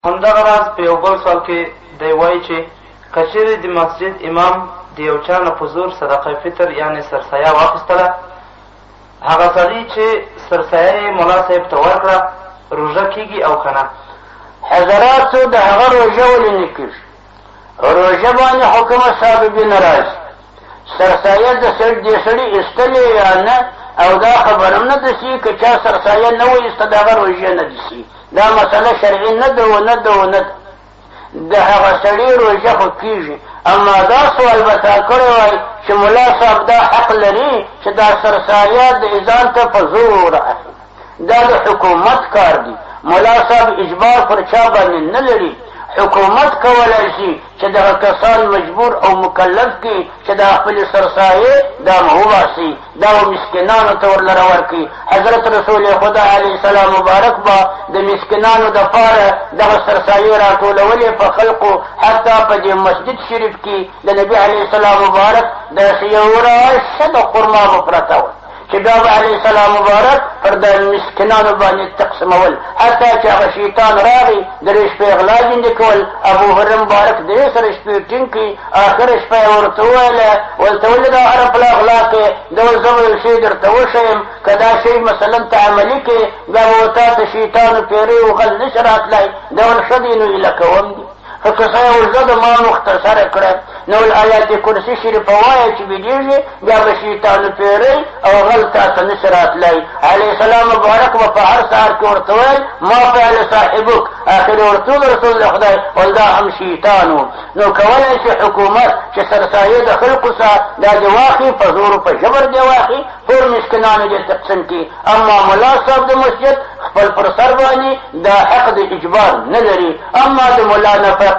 همدغه راز په یو بل سوال کې دی وایي چې که چیرې د مسجد امام د یو چا نه په زور صدقه فطر یعنې سرسایه واخیستله، هغه سړي چې سرسایه یې ملا صاحب ته ورکړه روژه کېږي او که نه؟ حضراتو د هغه روژه ولې نه کېږي؟ روژه باندې حکم ثابت نه راځي. سرسایه د دې سړي ایستلې یا نه، او دا خبر هم نه ده چې که چا سرسایه نه وایسته د هغه روژه نه دي. دا مسله شرعي نه ده و نه ده و نه ده. د هغه سړي روژه خو کېږي، اما دا سوال به تا کړی وای چې ملا صاحب دا حق لري چې دا سرسایه د ځان ته په زور اخلي. دا د حکومت کار دی. ملا صاحب اجبار پر چا باندې نه لري. حکومت کولی شي چې دغه کسان مجبور او مکلف کړي چې دا خپلې سرسایې دا وباسي، دا مسکینانو ته ورلره ورکړي. حضرت رسول خدا علیه السلام مبارک به د مسکینانو دپاره دغه سرسایې راټولولې په خلقو، حتی په دې مسجد شریف کې د نبي علیه السلام مبارک داسې یو راشه د خرما به پرته وه چې بیا به علیه السلام مبارک پر د مسکینانو باندې تقسیمول، حتی چې هغه شیطان راغی درې شپې غلا جندې کول. ابو هرره مبارک درې سره شپې ټینګ کړي، آخره شپه یې ورته وویله ولته ولې دا هره پله غلا کوې؟ دا ویل زه به یو شی درته وښیم، که دا شی مثلا ته عملي کړې بیا به تا ته شیطانو پیرې و غل نه شي راتلی. دا ویل ښه دی، نو ایله کوم دي. خو که څه یې زه د ما مختصره کړه، نو آیات کرسي شریفه وایه چې بېدېږي بیا به شیطانو پیرۍ او غل تا ته نه شي راتلی. علیه السلام مبارک به په هر سهار کې ورته ویل ما فعل صاحبک، آخر یې ورته وویل رسول الله خدای ول دا هم شیطان و. نو کولی شي حکومت چې سرسایې د خلقو څخه دا دې واخلي، په زور په جبر دې واخلي، ټول مسکینانو دې تقسیم کړي. اما ملا صاحب د مسجد خپل پر سر باندې دا حق د اجبار نه لري. اما د ملا نفقه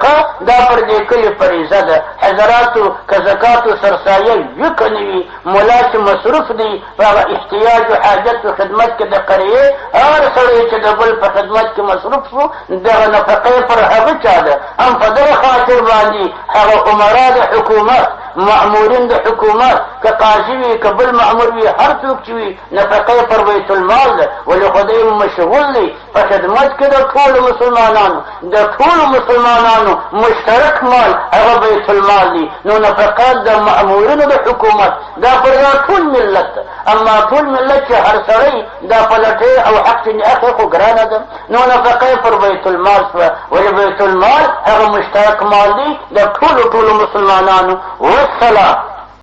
دا پر دې کلي فریضه ده. حضراتو که زکات و سرسایه وي که نه وي، ملا چې مصروف دی په هغه احتیاج و حاجت و خدمت کې د قریې، هر سړی چې د بل په خدمت کې مصروف شو دغه نفقې پر هغه چا ده. هم په دغه خاطر باندې هغه عمرا د حکومت، مأمورین د حکومت، که قاضي وي که بل مأمور وي، هر څوک چې وي نفقې پر بیت المال ده. ولې خدای مشغول دی په خدمت کې د ټولو مسلمانانو، د ټولو مسلمانانو مشترک مال هغه بیت المال دی. نو نفقات د مأمورینو د حکومت دا پر دا ټول ملت ده. اما ټول ملت چې هر سړی دا پلټې او حق ځینې اخلي خو ګرانه ده. نو نفقې پر بیت المال شوه. ولې بیت المال هغه مشترک مال دی د ټولو مسلمانانو. والسلام.